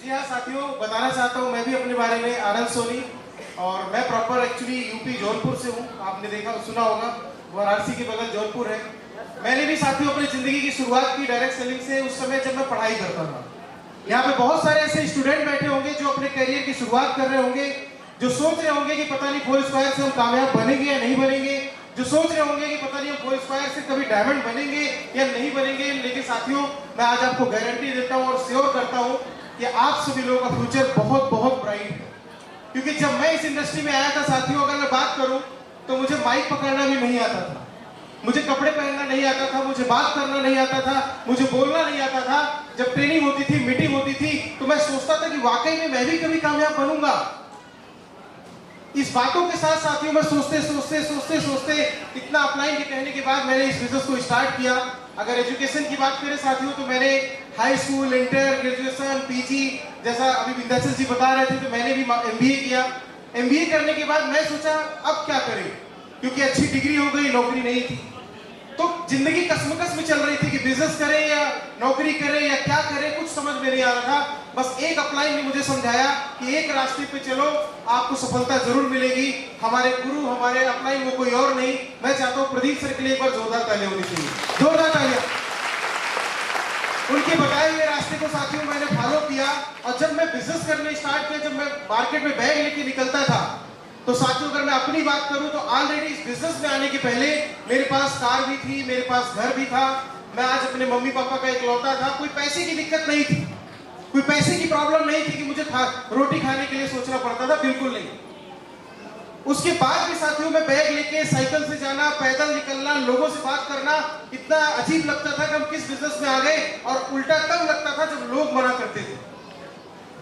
जी हाँ साथियों, बताना चाहता हूँ मैं भी अपने बारे में। आनंद सोनी, और मैं प्रॉपर एक्चुअली यूपी जौनपुर से हूँ। आपने देखा सुना होगा, वाराणसी के बगल जौनपुर है। मैंने भी साथियों अपनी जिंदगी की शुरुआत की डायरेक्ट सेलिंग से, उस समय जब मैं पढ़ाई करता था। यहाँ पे बहुत सारे ऐसे स्टूडेंट बैठे होंगे जो अपने करियर की शुरुआत कर रहे होंगे, जो सोच रहे होंगे कि पता नहीं फोर स्क्वायर से हम कामयाब बनेंगे या नहीं बनेंगे, जो सोच रहे होंगे कि पता नहीं हम फोर स्क्वायर से कभी डायमंड बनेंगे या नहीं बनेंगे। लेकिन साथियों, मैं आज आपको गारंटी देता हूँ और श्योर करता हूँ कि आप सभी लोगों का फ्यूचर बहुत बहुत ब्राइट है। क्योंकि जब मैं इस इंडस्ट्री में आया था साथियों, अगर मैं बात करूं तो मुझे माइक पकड़ना भी नहीं आता था, मुझे कपड़े पहनना नहीं आता था, मुझे बात करना नहीं आता था, मुझे बोलना नहीं आता था। जब ट्रेनिंग होती थी, मीटिंग होती थी, तो मैं सोचता था कि वाकई में मैं भी कभी कामयाब बनूंगा। इस बातों के साथ साथियों मैं सोचते सोचते सोचते सोचते इतना अपलाइन के कहने के बाद मैंने इस बिजनेस को स्टार्ट किया। अगर एजुकेशन की बात करें साथियों, तो मैंने high school, inter, graduation, PG, जैसा अभी विंध्याचल जी बता रहे थे, तो मैंने भी एमबीए किया। एमबीए करने के बाद मैं सोचा अब क्या करें, क्योंकि अच्छी डिग्री हो गई, नौकरी नहीं थी। तो जिंदगी कसमकस में चल रही थी कि बिजनेस करें या नौकरी करें या क्या करें, कुछ समझ में नहीं आ रहा था। बस एक अपलाइन ने मुझे समझाया कि एक रास्ते पे चलो, आपको सफलता जरूर मिलेगी। हमारे गुरु, हमारे अपलाइन, वो कोई और नहीं, मैं चाहता हूँ प्रदीप सर के लिए एक बार जोरदार तालियां होनी चाहिए, जोरदार तालियां। उनके बताए हुए रास्ते को साथियों मैंने फॉलो किया, और जब मैं बिजनेस करने स्टार्ट किया, जब मैं मार्केट में बैग लेके निकलता था, तो साथियों अगर मैं अपनी बात करूं तो ऑलरेडी इस बिजनेस में आने के पहले मेरे पास कार भी थी, मेरे पास घर भी था। मैं आज अपने मम्मी पापा का इकलौता था। कोई पैसे की दिक्कत नहीं थी, कोई पैसे की प्रॉब्लम नहीं थी कि मुझे रोटी खाने के लिए सोचना पड़ता था, बिल्कुल नहीं। उसके बाद भी साथियों मैं बैग लेके साइकिल से जाना, पैदल निकलना, लोगों से बात करना, इतना अजीब लगता था कि हम किस बिजनेस में आ गए। और उल्टा तब लगता था जब लोग मना करते थे।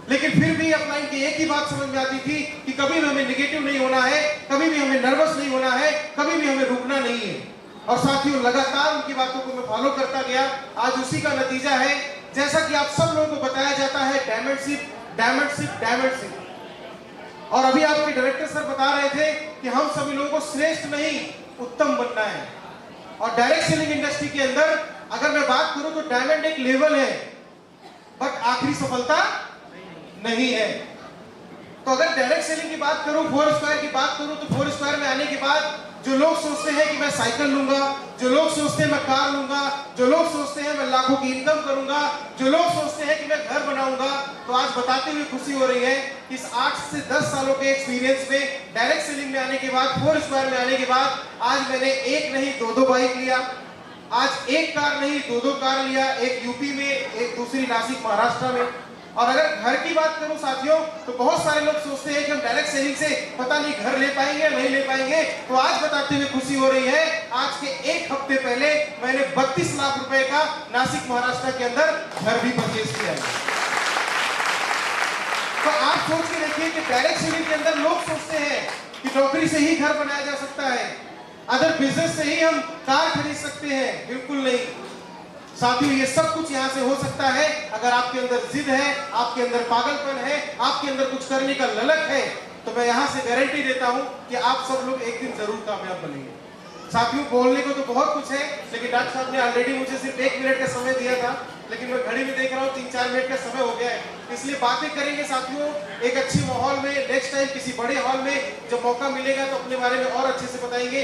लेकिन फिर भी अपलाइन की एक ही बात समझ में आती थी कि कभी भी हमें निगेटिव नहीं होना है, कभी भी हमें नर्वस नहीं होना है, कभी भी हमें रुकना नहीं है। और साथियों लगातार उनकी बातों को मैं फॉलो करता गया। आज उसी का नतीजा है, जैसा कि आप सब लोगों को बताया जाता है, डायमंडशिप, डायमंडशिप, डायमंडशिप। और अभी आपके डायरेक्टर सर बता रहे थे कि हम सभी लोगों को श्रेष्ठ नहीं, उत्तम बनना है। और डायरेक्ट सेलिंग इंडस्ट्री के अंदर अगर मैं बात करूं तो डायमंड एक लेवल है, बट आखिरी सफलता नहीं है। तो अगर डायरेक्ट सेलिंग की बात करूं, फोर स्क्वायर की बात करूं, तो फोर स्क्वायर में आने के बाद जो लोग सोचते हैं कि मैं साइकिल लूंगा, जो लोग सोचते हैं मैं कार लूंगा, जो लोग सोचते हैं मैं लाखों की इनकम करूंगा, जो लोग सोचते हैं कि मैं घर बनाऊंगा, तो आज बताते हुए खुशी हो रही है कि इस 8 से 10 सालों के एक्सपीरियंस में, डायरेक्ट सेलिंग में आने के बाद, फोर स्क्वायर में आने के बाद, आज मैंने एक नहीं दो बाइक लिया, आज एक कार नहीं दो कार लिया, एक यूपी में, एक दूसरी नासिक महाराष्ट्र में। और अगर घर की बात करूं साथियों, तो बहुत सारे लोग सोचते हैं कि हम डायरेक्ट सेलिंग से पता नहीं घर ले पाएंगे या नहीं ले पाएंगे। तो आज बताते हुए खुशी हो रही है, आज के एक हफ्ते पहले मैंने 32 लाख रुपए का नासिक महाराष्ट्र के अंदर घर भी परचेज किया है। तो आप सोच के देखिए कि डायरेक्ट सेलिंग के अंदर लोग सोचते हैं कि नौकरी से ही घर बनाया जा सकता है, अदर बिजनेस से ही हम कार खरीद सकते हैं, बिल्कुल नहीं साथियों। ये सब कुछ यहाँ से हो सकता है अगर आपके अंदर जिद है, आपके अंदर पागलपन है, आपके अंदर कुछ करने का ललक है। तो मैं यहाँ से गारंटी देता हूँ कि आप सब लोग एक दिन जरूर कामयाब बनेंगे। साथियों बोलने को तो बहुत कुछ है, लेकिन डॉक्टर साहब ने ऑलरेडी मुझे सिर्फ 1 मिनट का समय दिया था, लेकिन मैं घड़ी में देख रहा हूँ 3-4 मिनट का समय हो गया है। इसलिए बातें करेंगे साथियों एक अच्छे माहौल में, नेक्स्ट टाइम किसी बड़े हॉल में जब मौका मिलेगा तो अपने बारे में और अच्छे से बताएंगे।